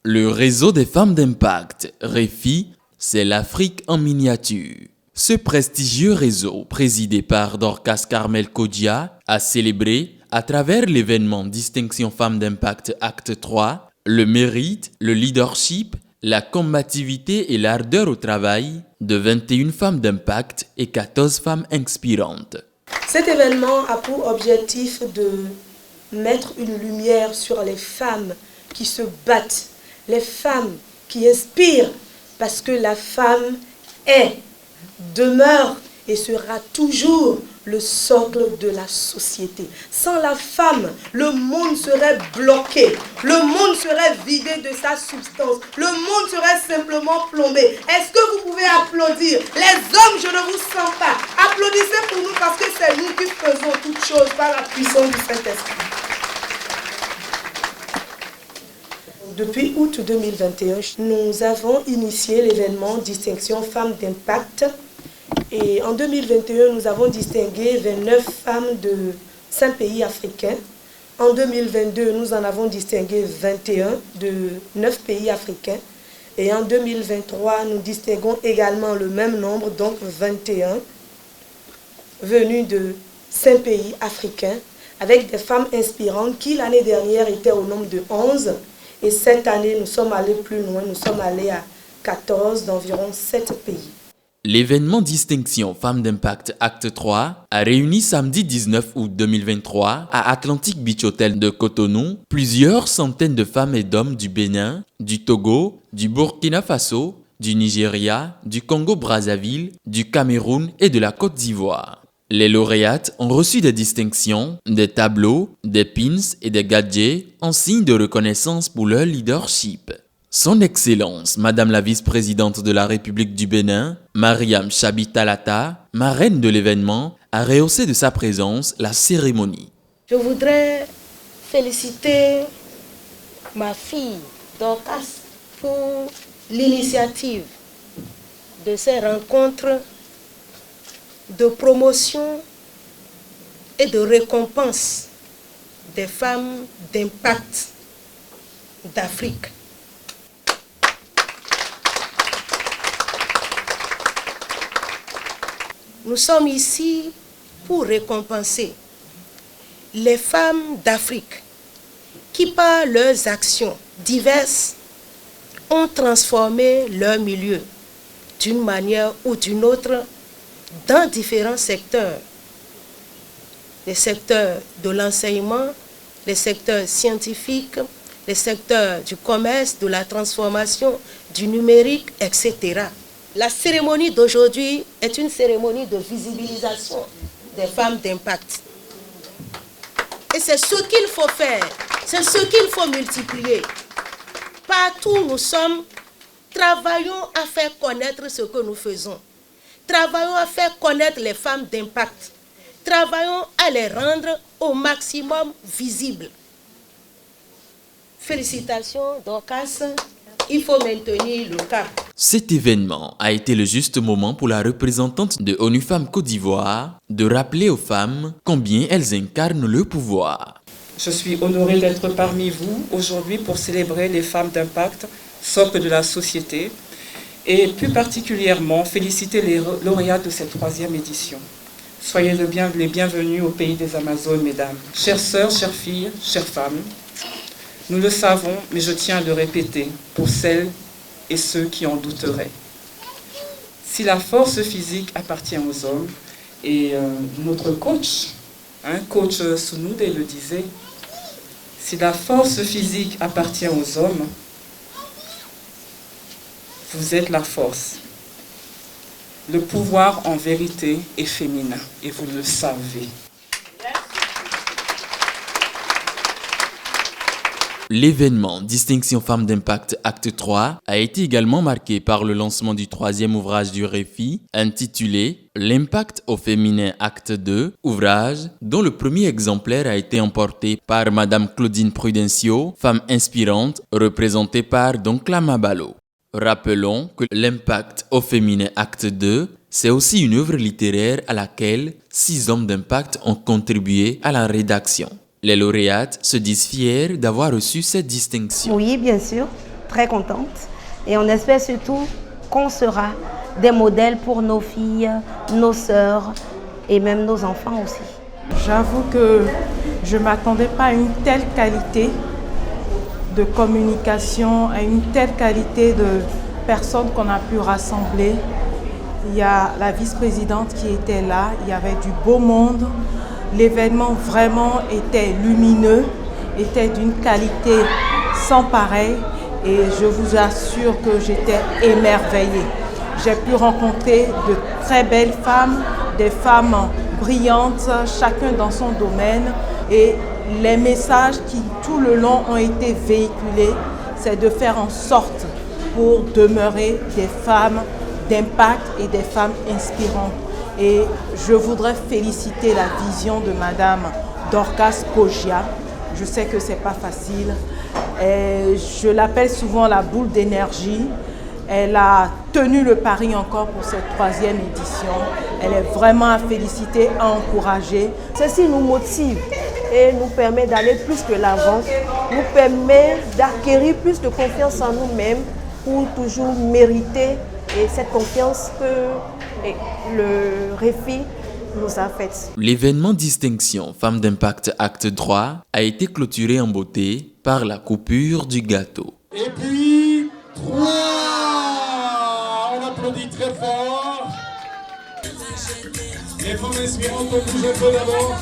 Le réseau des femmes d'impact, REFI, c'est l'Afrique en miniature. Ce prestigieux réseau, présidé par Dorcas Carmel Kodia, a célébré, à travers l'événement Distinction Femmes d'Impact Acte 3, le mérite, le leadership, la combativité et l'ardeur au travail de 21 femmes d'impact et 14 femmes inspirantes. Cet événement a pour objectif de mettre une lumière sur les femmes qui se battent, les femmes qui inspirent, parce que la femme est, demeure et sera toujours le socle de la société. Sans la femme, le monde serait bloqué, le monde serait vidé de sa substance, le monde serait simplement plombé. Est-ce que vous pouvez applaudir? Les hommes, je ne vous sens pas. Applaudissez pour nous parce que c'est nous qui faisons toutes choses par la puissance du Saint-Esprit. Depuis août 2021, nous avons initié l'événement Distinction Femmes d'Impact. Et en 2021, nous avons distingué 29 femmes de 5 pays africains. En 2022, nous en avons distingué 21 de 9 pays africains. Et en 2023, nous distinguons également le même nombre, donc 21, venus de 5 pays africains, avec des femmes inspirantes qui l'année dernière étaient au nombre de 11. Et cette année, nous sommes allés plus loin, nous sommes allés à 14 d'environ 7 pays. L'événement Distinction Femmes d'Impact Acte 3 a réuni samedi 19 août 2023 à Atlantic Beach Hotel de Cotonou plusieurs centaines de femmes et d'hommes du Bénin, du Togo, du Burkina Faso, du Nigeria, du Congo-Brazzaville, du Cameroun et de la Côte d'Ivoire. Les lauréates ont reçu des distinctions, des tableaux, des pins et des gadgets en signe de reconnaissance pour leur leadership. Son Excellence, Madame la Vice-Présidente de la République du Bénin, Mariam Chabi Talata, marraine de l'événement, a rehaussé de sa présence la cérémonie. Je voudrais féliciter ma fille Dorcas pour l'initiative de ces rencontres de promotion et de récompense des femmes d'impact d'Afrique. Nous sommes ici pour récompenser les femmes d'Afrique qui, par leurs actions diverses, ont transformé leur milieu d'une manière ou d'une autre dans différents secteurs. Les secteurs de l'enseignement, les secteurs scientifiques, les secteurs du commerce, de la transformation, du numérique, etc. La cérémonie d'aujourd'hui est une cérémonie de visibilisation des femmes d'impact. Et c'est ce qu'il faut faire, c'est ce qu'il faut multiplier. Partout où nous sommes, travaillons à faire connaître ce que nous faisons. Travaillons à faire connaître les femmes d'impact. Travaillons à les rendre au maximum visibles. Félicitations, Dorcas. Il faut maintenir le cap. Cet événement a été le juste moment pour la représentante de ONU Femmes Côte d'Ivoire de rappeler aux femmes combien elles incarnent le pouvoir. Je suis honorée d'être parmi vous aujourd'hui pour célébrer les femmes d'impact, socle de la société, et plus particulièrement féliciter les lauréats de cette 3e édition. Soyez les bienvenus au pays des Amazones, mesdames. Chères sœurs, chères filles, chères femmes, nous le savons, mais je tiens à le répéter pour celles et ceux qui en douteraient. Si la force physique appartient aux hommes, et notre coach, coach Sunoude le disait, si la force physique appartient aux hommes, vous êtes la force. Le pouvoir en vérité est féminin, et vous le savez. L'événement Distinction Femmes d'Impact Acte 3 a été également marqué par le lancement du 3e ouvrage du REFI intitulé L'impact au féminin Acte 2, ouvrage dont le premier exemplaire a été emporté par Madame Claudine Prudencio, femme inspirante représentée par Doncla Mabalo. Rappelons que L'impact au féminin Acte 2, c'est aussi une œuvre littéraire à laquelle 6 hommes d'impact ont contribué à la rédaction. Les lauréates se disent fiers d'avoir reçu cette distinction. Oui, bien sûr. très contente et on espère surtout qu'on sera des modèles pour nos filles, nos sœurs et même nos enfants aussi. J'avoue que je ne m'attendais pas à une telle qualité de communication, à une telle qualité de personnes qu'on a pu rassembler. Il y a la vice-présidente qui était là, il y avait du beau monde. L'événement vraiment était lumineux, était d'une qualité sans pareil et je vous assure que j'étais émerveillée. J'ai pu rencontrer de très belles femmes, des femmes brillantes, chacun dans son domaine et les messages qui tout le long ont été véhiculés, c'est de faire en sorte pour demeurer des femmes d'impact et des femmes inspirantes. Et je voudrais féliciter la vision de Madame Dorcas Pogia. Je sais que ce n'est pas facile. Et je l'appelle souvent la boule d'énergie. Elle a tenu le pari encore pour cette 3e édition. Elle est vraiment à féliciter, à encourager. Ceci nous motive et nous permet d'aller plus que l'avant, nous permet d'acquérir plus de confiance en nous-mêmes pour toujours mériter et cette confiance que le REFI nous a faite. L'événement Distinction Femmes d'Impact Acte 3 a été clôturé en beauté par la coupure du gâteau. Et puis, 3! On applaudit très fort. Les femmes inspirantes, on bouge un peu d'abord.